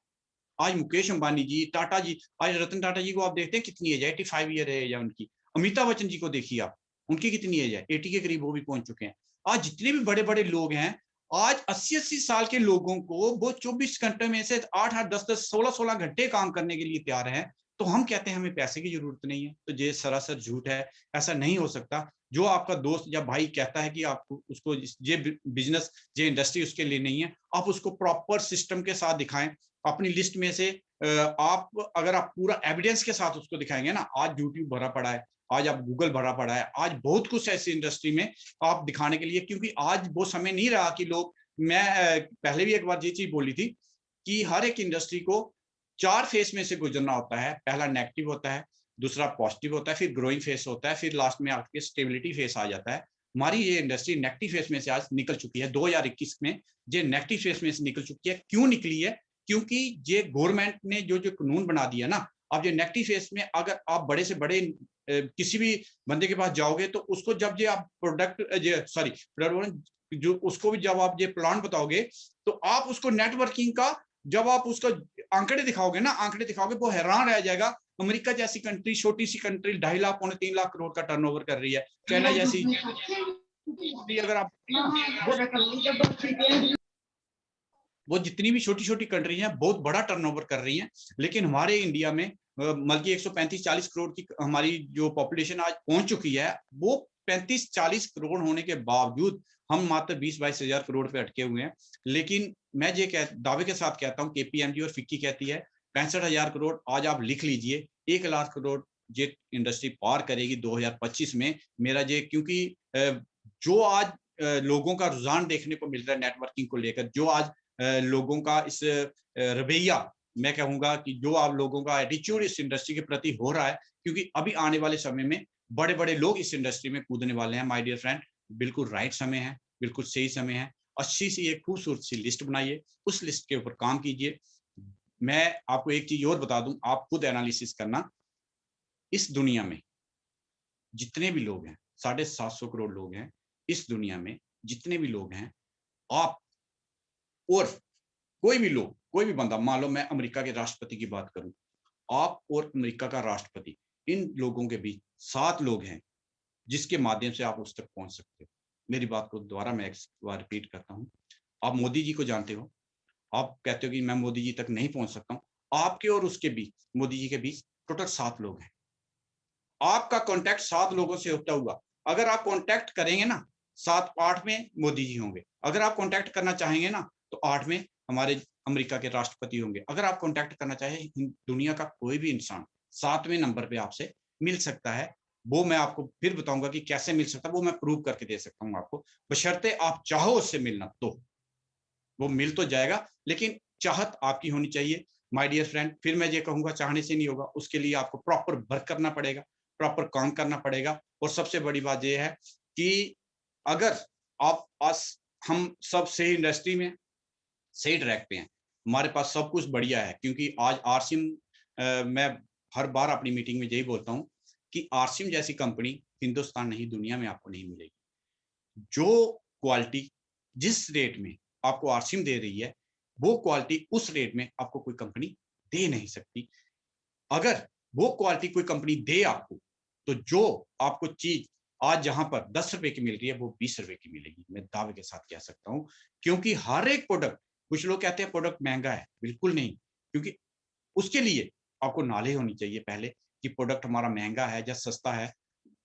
आज मुकेश अंबानी जी, टाटा जी, आज रतन टाटा जी को आप देखते हैं कितनी एज है, 85 ईयर है या उनकी। अमिताभ बच्चन जी को देखिए आप, उनकी कितनी एज है, 80 के करीब वो भी पहुंच चुके हैं। आज जितने भी बड़े बड़े लोग हैं, आज 80-80 साल के लोगों को वो 24 घंटे में से 8-8, 10-10, 16-16 घंटे काम करने के लिए तैयार हैं, तो हम कहते हैं हमें पैसे की जरूरत नहीं है। तो ये सरासर झूठ है, ऐसा नहीं हो सकता। जो आपका दोस्त या भाई कहता है कि आपको उसको ये बिजनेस, ये इंडस्ट्री उसके लिए नहीं है, आप उसको प्रॉपर सिस्टम के साथ दिखाएं। अपनी लिस्ट में से अगर आप पूरा एविडेंस के साथ उसको दिखाएंगे ना, आज यूट्यूब भरा पड़ा है, आज आप गूगल भरा पड़ा है, आज बहुत कुछ ऐसी इंडस्ट्री में आप दिखाने के लिए, क्योंकि आज वो समय नहीं रहा कि लोग, मैं पहले भी एक बार ये चीज बोली थी, कि हर एक इंडस्ट्री को 4 फेज में से गुजरना होता है। पहला नेगेटिव होता है, दूसरा पॉजिटिव होता है, फिर ग्रोइंग फेस होता है, फिर लास्ट में आपके स्टेबिलिटी फेस आ जाता है। हमारी ये इंडस्ट्री नेगेटिव फेस में से आज निकल चुकी है। 2021 में ये नेगेटिव फेस में से निकल चुकी है। क्यों निकली है? क्योंकि ये गवर्नमेंट ने जो कानून बना दिया ना, अब ये नेगेटिव फेस में अगर आप बड़े से बड़े किसी भी बंदे के पास जाओगे तो उसको जब ये आप जो उसको भी जब आप ये प्लान बताओगे तो आप उसको नेटवर्किंग का जब आप उसका आंकड़े दिखाओगे वो हैरान रह जाएगा। अमेरिका जैसी कंट्री, छोटी सी कंट्री, 2.5 लाख पौने 3 लाख करोड़ का टर्नओवर कर रही है। चाइना जैसी अगर आप वो जितनी भी छोटी छोटी कंट्री हैं बहुत बड़ा टर्नओवर कर रही हैं, लेकिन हमारे इंडिया में बल्कि 135-40 करोड़ की हमारी जो पॉपुलेशन आज पहुंच चुकी है, वो 35-40 करोड़ होने के बावजूद हम मात्र 20-22 हजार करोड़ पे अटके हुए हैं। लेकिन मैं ये दावे के साथ कहता हूँ, केपीएमजी और फिक्की कहती है 65,000 करोड़। आज आप लिख लीजिए 1 लाख करोड़ ये इंडस्ट्री पार करेगी 2025 में। मेरा ये, क्योंकि जो आज लोगों का रुझान देखने को मिल रहा है नेटवर्किंग को लेकर, जो आज लोगों का इस रवैया, मैं कहूंगा कि जो आप लोगों का एटीट्यूड इस इंडस्ट्री के प्रति हो रहा है, क्योंकि अभी आने वाले समय में बड़े बड़े लोग इस इंडस्ट्री में कूदने वाले हैं। माय डियर फ्रेंड, बिल्कुल राइट समय है, बिल्कुल सही समय है। अच्छी सी एक खूबसूरत सी लिस्ट बनाइए, उस लिस्ट के ऊपर काम कीजिए। मैं आपको एक चीज और बता दूं, आप खुद एनालिसिस करना। इस दुनिया में जितने भी लोग हैं, 750 करोड़ लोग हैं इस दुनिया में, जितने भी लोग हैं, आप और कोई भी लोग, कोई भी बंदा, मान लो मैं अमेरिका के राष्ट्रपति की बात करूं, आप और अमेरिका का राष्ट्रपति, इन लोगों के बीच 7 लोग हैं जिसके माध्यम से आप उस तक पहुंच सकते हो। मेरी बात को दोबारा मैं एक बार रिपीट करता हूं। आप मोदी जी को जानते हो, आप कहते हो कि मैं मोदी जी तक नहीं पहुंच सकता हूं। आपके और उसके बीच, मोदी जी के बीच टोटल 7 लोग हैं। आपका कांटेक्ट 7 लोगों से होता हुआ, अगर आप कांटेक्ट करेंगे ना, 7-8 में मोदी जी होंगे। अगर आप कांटेक्ट करना चाहेंगे ना तो 8 में हमारे अमेरिका के राष्ट्रपति होंगे। अगर आप कांटेक्ट करना चाहें दुनिया का कोई भी इंसान 7वें नंबर पे आपसे मिल सकता है। वो मैं आपको फिर बताऊंगा कि कैसे मिल सकता है, वो मैं प्रूव करके दे सकता हूँ आपको, बशर्ते आप चाहो उससे मिलना तो वो मिल तो जाएगा, लेकिन चाहत आपकी होनी चाहिए। माय डियर फ्रेंड, फिर मैं ये कहूंगा चाहने से नहीं होगा, उसके लिए आपको प्रॉपर वर्क करना पड़ेगा, प्रॉपर काम करना पड़ेगा। और सबसे बड़ी बात यह है कि अगर आप हम सब सही इंडस्ट्री में सही ट्रैक पे हैं, हमारे पास सब कुछ बढ़िया है। क्योंकि आज आरसीएम, मैं हर बार अपनी मीटिंग में यही बोलता हूँ कि आरसीएम जैसी कंपनी हिंदुस्तान नहीं, दुनिया में आपको नहीं मिलेगी। जो क्वालिटी जिस रेट में आपको आरसीएम दे रही है, वो क्वालिटी उस रेट में आपको कोई कंपनी दे नहीं सकती। अगर वो क्वालिटी कोई कंपनी दे आपको, तो जो आपको चीज आज जहां पर 10 रुपए की मिल रही है वो 20 रुपए की मिलेगी, मैं दावे के साथ कह सकता हूं। क्योंकि हर एक प्रोडक्ट, कुछ लोग कहते हैं प्रोडक्ट महंगा है, बिल्कुल नहीं। क्योंकि उसके लिए आपको नॉलेज होनी चाहिए पहले कि प्रोडक्ट हमारा महंगा है या सस्ता है।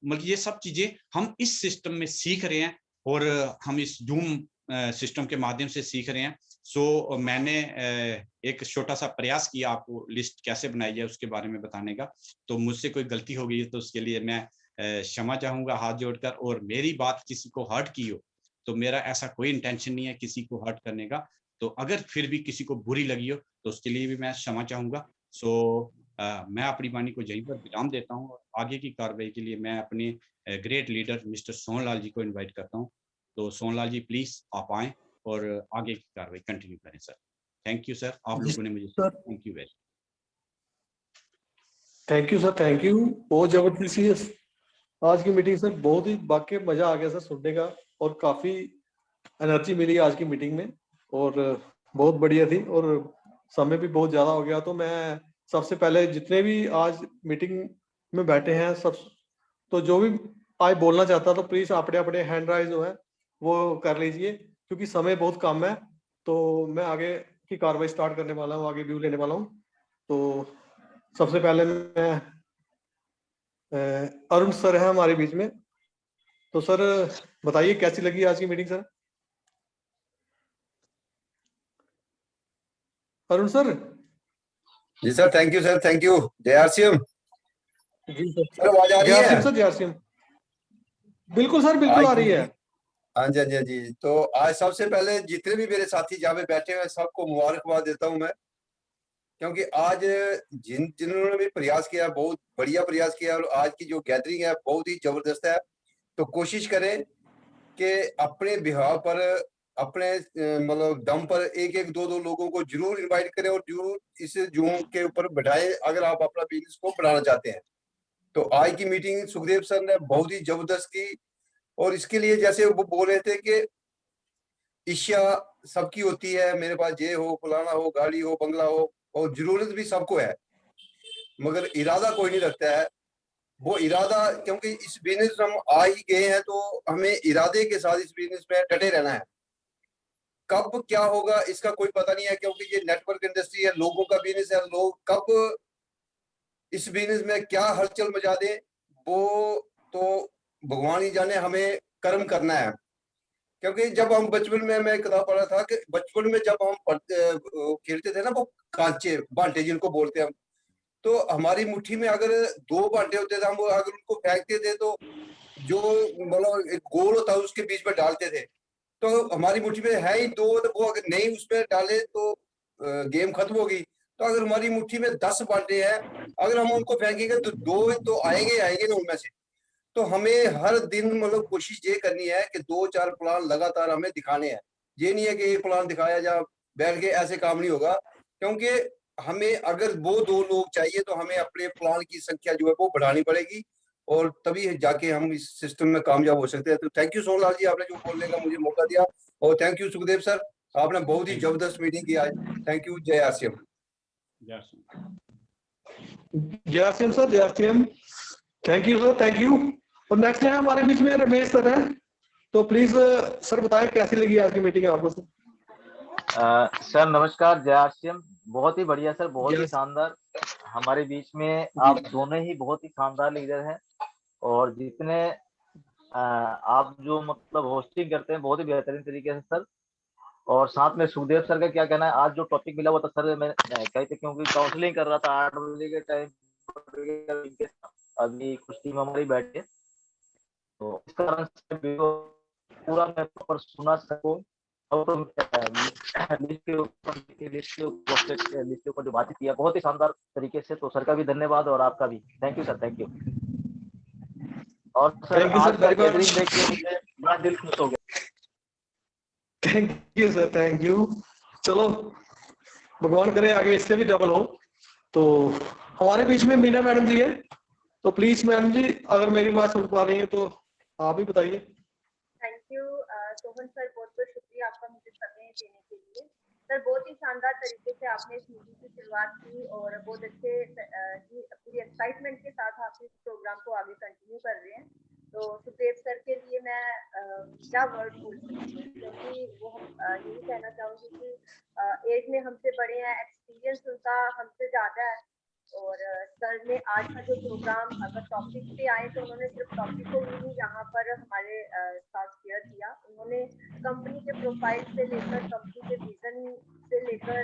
मतलब ये सब चीजें हम इस सिस्टम में सीख रहे हैं और हम इस जूम सिस्टम के माध्यम से सीख रहे हैं। सो मैंने एक छोटा सा प्रयास किया आपको लिस्ट कैसे बनाई जाए उसके बारे में बताने का। तो मुझसे कोई गलती हो गई है तो उसके लिए मैं क्षमा चाहूंगा हाथ जोड़कर। और मेरी बात किसी को हर्ट की हो तो मेरा ऐसा कोई इंटेंशन नहीं है किसी को हर्ट करने का। तो अगर फिर भी किसी को बुरी लगी हो तो उसके लिए भी मैं क्षमा चाहूंगा। सो मैं अपनी वाणी को यहीं पर विराम देता हूं और आगे की कार्रवाई के लिए मैं अपने ग्रेट लीडर मिस्टर सोनलाल जी को इनवाइट करता हूं। तो सोनलाल जी प्लीज आप आएं और आगे की कार्रवाई कंटिन्यू करें सर। थैंक यू सर, आप लोगों ने मुझे thank you very thank you sir, thank you. बहुत जबरदस्ती है आज की मीटिंग सर, बहुत ही वाकई मजा आ गया सर सुनने का और काफी एनर्जी मिली आज की मीटिंग में और बहुत बढ़िया थी और समय भी बहुत ज्यादा हो गया। तो मैं सबसे पहले जितने भी आज मीटिंग में बैठे हैं सब, तो जो भी आज बोलना चाहता तो प्लीज अपने अपने हैंड राइज जो है वो कर लीजिए क्योंकि समय बहुत कम है। तो मैं आगे की कार्रवाई स्टार्ट करने वाला हूँ, आगे व्यू लेने वाला हूँ। तो सबसे पहले मैं अरुण सर है हमारे बीच में। तो सर बताइए कैसी लगी आज की मीटिंग सर? अरुण सर। जी sir, thank you sir, thank you. जय आरसीएम। जी सर। सर आवाज आ रही है? सर जय आरसीएम। बिल्कुल सर, बिल्कुल आ रही है। हाँ जी, हाँ जी, हाँ जी। तो आज सबसे पहले जितने भी मेरे साथी जहाँ पे बैठे हुए सबको मुबारकबाद देता हूँ मैं क्योंकि आज जिन्होंने भी प्रयास किया, बहुत बढ़िया प्रयास किया, और आज की जो गैदरिंग है बहुत ही जबरदस्त है। तो कोशिश करें कि अपने बिहाव पर, अपने मतलब दम पर एक एक दो दो लोगों को जरूर इनवाइट करें और जरूर इस जूम के ऊपर बैठाएं अगर आप अपना बिजनेस को बढ़ाना चाहते हैं। तो आज की मीटिंग सुखदेव सर ने बहुत ही जबरदस्त की, और इसके लिए जैसे वो बोल रहे थे कि इच्छा सबकी होती है, मेरे पास ये हो, फलाना हो, गाड़ी हो, बंगला हो, और जरूरत भी सबको है, मगर इरादा कोई नहीं रखता है। वो इरादा, क्योंकि इस बिजनेस में हम आ ही गए हैं तो हमें इरादे के साथ इस बिजनेस में डटे रहना है। कब क्या होगा इसका कोई पता नहीं है, क्योंकि ये नेटवर्क इंडस्ट्री है, लोगों का बिजनेस है। लोग कब इस बिजनेस में क्या हलचल मचा दे वो तो भगवान ही जाने, हमें कर्म करना है। क्योंकि जब हम बचपन में, मैं किताब पढ़ा था कि बचपन में जब हम खेलते थे ना, वो कांचे बांटे जिनको बोलते हैं हम, तो हमारी मुट्ठी में अगर 2 बांटे होते थे, हम अगर उनको फेंकते थे तो जो मतलब एक गोल होता है उसके बीच में डालते थे, तो हमारी मुट्ठी में है ही 2, तो वो अगर नहीं उसमें डाले तो गेम खत्म होगी। तो अगर हमारी मुट्ठी में 10 बांटे हैं, अगर हम उनको फेंकेंगे तो 2 तो आएंगे ना उनमें से। तो हमें हर दिन मतलब कोशिश ये करनी है कि 2-4 प्लान लगातार हमें दिखाने हैं। ये नहीं है कि एक प्लान दिखाया जा बैठ के, ऐसे काम नहीं होगा। क्योंकि हमें अगर वो 2 लोग चाहिए तो हमें अपने प्लान की संख्या जो है वो बढ़ानी पड़ेगी, और तभी जाके हम इस सिस्टम में कामयाब हो सकते हैं। तो थैंक यू सोनलाल जी, आपने जो बोलने का मुझे मौका दिया, और थैंक यू सुखदेव सर, आपने बहुत ही जबरदस्त मीटिंग की आज। Thank you. जय आसियम। जय आसियम सर, जय आसियम। Thank you sir, thank you. और नेक्स्ट है हमारे बीच में रमेश सर है, तो प्लीज सर बताएं कैसी लगी आज की मीटिंग आपको। सर नमस्कार, जय आसियम। बहुत ही बढ़िया सर, बहुत ही शानदार। हमारे बीच में आप दोनों ही बहुत ही शानदार लीडर हैं, और जितने आप जो मतलब होस्टिंग करते हैं बहुत ही बेहतरीन तरीके से सर। और साथ में सुखदेव सर का क्या कहना है, आज जो टॉपिक मिला हुआ था सर, मैं कहते क्योंकि काउंसलिंग कर रहा था 8 बजे के टाइम, अभी कुछ टीम हमारी बैठी है, तो इस कारण से पूरा मैं प्रॉपर सुना सकूं, और लिस्ट के ऊपर जो बातें किया बहुत ही शानदार तरीके से, तो सर का भी धन्यवाद और आपका भी thank you sir, thank you. और सर आज का गैदरिंग देख के मुझे बड़ा दिल खुश हो गया। Thank you sir, thank you. चलो भगवान करे आगे इससे भी डबल हो। तो हमारे बीच में मीना मैडम जी है, तो प्लीज मैडम जी अगर मेरी बात सुन पा रही है तो आप ही बताइए। थैंक यू सोहन सर, बहुत बहुत शुक्रिया आपका मुझे समय देने के लिए। सर बहुत ही शानदार तरीके से आपने इस मीटिंग की शुरुआत की, और बहुत अच्छे पूरी एक्साइटमेंट के साथ आप इस प्रोग्राम को आगे कंटिन्यू कर रहे हैं। तो सुखदेव सर के लिए मैं क्या वर्ड बोल सकती हूँ, क्योंकि वो हम यही कहना चाहूँगी कि एज में हमसे बड़े हैं, एक्सपीरियंस उनका हमसे ज़्यादा है। और सर ने आज का जो प्रोग्राम, अगर टॉपिक पे आए तो उन्होंने सिर्फ टॉपिक को ही नहीं यहाँ पर हमारे साथ शेयर किया। उन्होंने कंपनी के प्रोफाइल से लेकर, कंपनी के विजन से लेकर,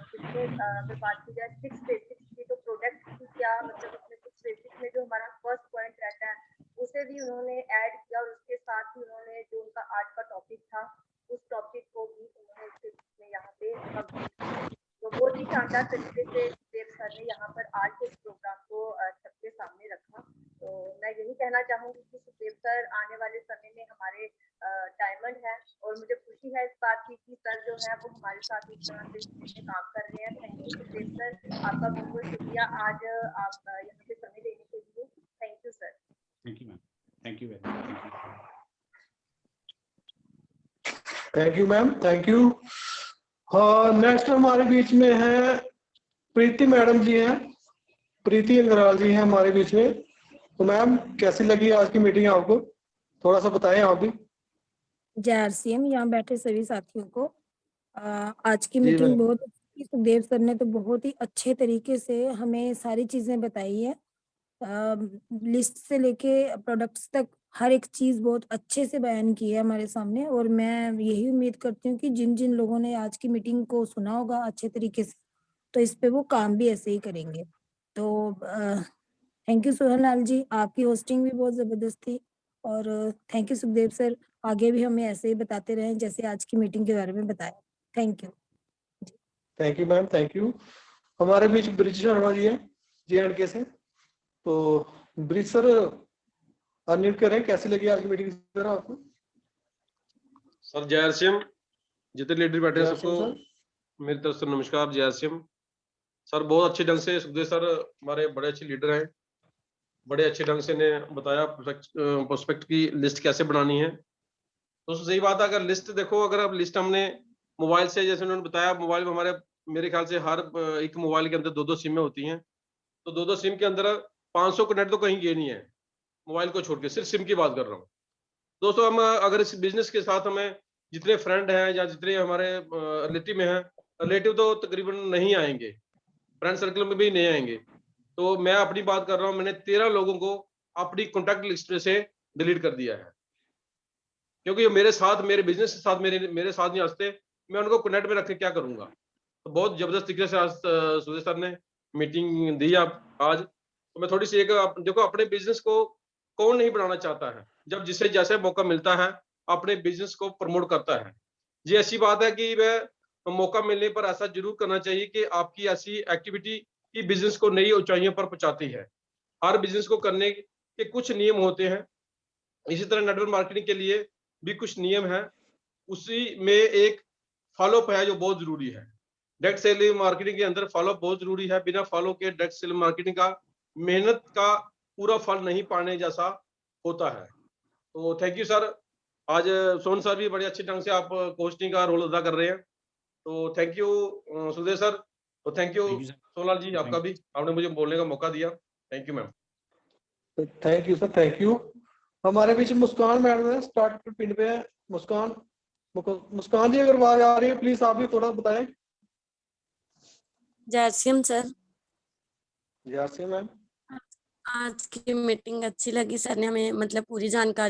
जितने अगर बात की जाए 6 बेसिक्स की, तो प्रोडक्ट की क्या मतलब उसमें 6 बेसिक्स में जो हमारा फर्स्ट पॉइंट रहता है उसे भी उन्होंने ऐड किया, और उसके साथ ही उन्होंने जो उनका आज का टॉपिक था उस टॉपिक को भी उन्होंने इसमें यहाँ पे कंप्लीट किया। तो बहुत ही शानदार तरीके से देव सर ने यहाँ पर आज के प्रोग्राम को सबके सामने रखा। तो मैं यही कहना चाहूंगी कि सुखदेव सर आने वाले समय में हमारे डायमंड है, और मुझे खुशी है इस बात की कि सर जो है वो हमारे साथ इस तरह से काम कर रहे हैं। थैंक यू सुखदेव सर, आपका बहुत बहुत शुक्रिया आज आप यहाँ पे समय देने के लिए। Thank you sir. Thank you ma'am, thank you very much. Thank you ma'am, thank you. हाँ, नेक्स्ट हमारे बीच में है प्रीति मैडम जी हैं, प्रीति अंग्राल जी हैं हमारे बीच में। तो मैम कैसी लगी आज की मीटिंग आपको, थोड़ा सा बताएं आप भी। जय आरसीएम, यहाँ बैठे सभी साथियों को आज की मीटिंग बहुत अच्छी। सुखदेव सर ने तो बहुत ही अच्छे तरीके से हमें सारी चीजें बताई है, लिस्ट से लेके प्रोडक्ट्स तक हर एक चीज बहुत अच्छे से बयान की है हमारे सामने। और मैं यही उम्मीद करती हूँ कि जिन जिन लोगों ने आज की मीटिंग को सुना होगा अच्छे तरीके से, तो इस पे वो काम भी ऐसे ही करेंगे। तो थैंक यू सोहन लाल जी, आपकी होस्टिंग भी बहुत जबरदस्त थी। और थैंक यू सुखदेव सर, आगे भी हमें ऐसे ही बताते रहें जैसे आज की मीटिंग के बारे में बताया। Thank you. Thank you ma'am, thank you. हमारे बीच ब्रिज शर्मा जी हैं J&K से। तो ब्रिज सर अनम्यूट करें, कैसी लगी आज की मीटिंग सर आपको? सर जय हर सिंह, जितने लीडर बैठे हैं जय सिंह सबको सर। मेरी तरफ से नमस्कार, जय हर सिंह। सर बहुत अच्छे ढंग से सुखदेव सर हमारे बड़े अच्छे लीडर हैं, बड़े अच्छे ढंग से ने बताया प्रोस्पेक्ट की लिस्ट कैसे बनानी है। तो सही बात है, अगर लिस्ट देखो, अगर अब लिस्ट हमने मोबाइल से, जैसे उन्होंने बताया, मोबाइल में हमारे मेरे ख्याल से हर एक मोबाइल के अंदर 2-2 सिमें होती हैं। तो 2-2 सिम के अंदर 500 कनेक्ट तो कहीं गए नहीं है, मोबाइल को छोड़ के, सिर्फ सिम की बात कर रहा हूँ। दोस्तों हम अगर इस बिजनेस के साथ हमें जितने फ्रेंड हैं या जितने हमारे रिलेटिव में हैं, रिलेटिव तो तकरीबन नहीं आएंगे, फ्रेंड सर्कल में भी नहीं आएंगे। तो मैं अपनी बात कर रहा हूँ, मैंने 13 लोगों को अपनी कॉन्टैक्ट लिस्ट में से डिलीट कर दिया है, क्योंकि मेरे साथ, मेरे बिजनेस के साथ मेरे साथ नहीं हंसते, मैं उनको कनेक्ट में रख के क्या करूंगा। तो बहुत जबरदस्त तरीके से आज सुधीर सर ने मीटिंग दी आज। तो मैं थोड़ी सी एक, देखो अपने बिजनेस को कौन नहीं बढ़ाना चाहता है, जब जिसे जैसे मौका मिलता है अपने बिजनेस को प्रमोट करता है। ये ऐसी बात है कि वह मौका मिलने पर ऐसा जरूर करना चाहिए कि आपकी ऐसी एक्टिविटी की बिजनेस को नई ऊंचाइयों पर पहुंचाती है। हर बिजनेस को करने के कुछ नियम होते हैं, इसी तरह नेटवर्क मार्केटिंग के लिए भी कुछ नियम है, उसी में एक फॉलोअप है जो बहुत जरूरी है। डायरेक्ट सेल मार्केटिंग के अंदर फॉलोअप बहुत जरूरी है, बिना फॉलो के डायरेक्ट सेल मार्केटिंग का मेहनत का पूरा फल नहीं पाने जैसा होता है। तो थैंक यू सर, आज सोन सर भी बड़े अच्छे ढंग से आप कोचिंग का रोल अदा कर रहे हैं। तो थैंक यू सुधीर सर, तो थैंक यू सोनलाल जी, आपका भी, आपने मुझे बोलने का मौका दिया। Thank you ma'am. Thank you sir, thank you. हमारे बीच मुस्कान मैडम है, स्टार्ट पिन पे है। मुस्कान जी, अगर आवाज आ रही है प्लीज आप भी थोड़ा बताएं। जयसिम सर, जय सिंह मैम। आज की मीटिंग अच्छी लगी, सर ने हमें मतलब पूरी जानकारी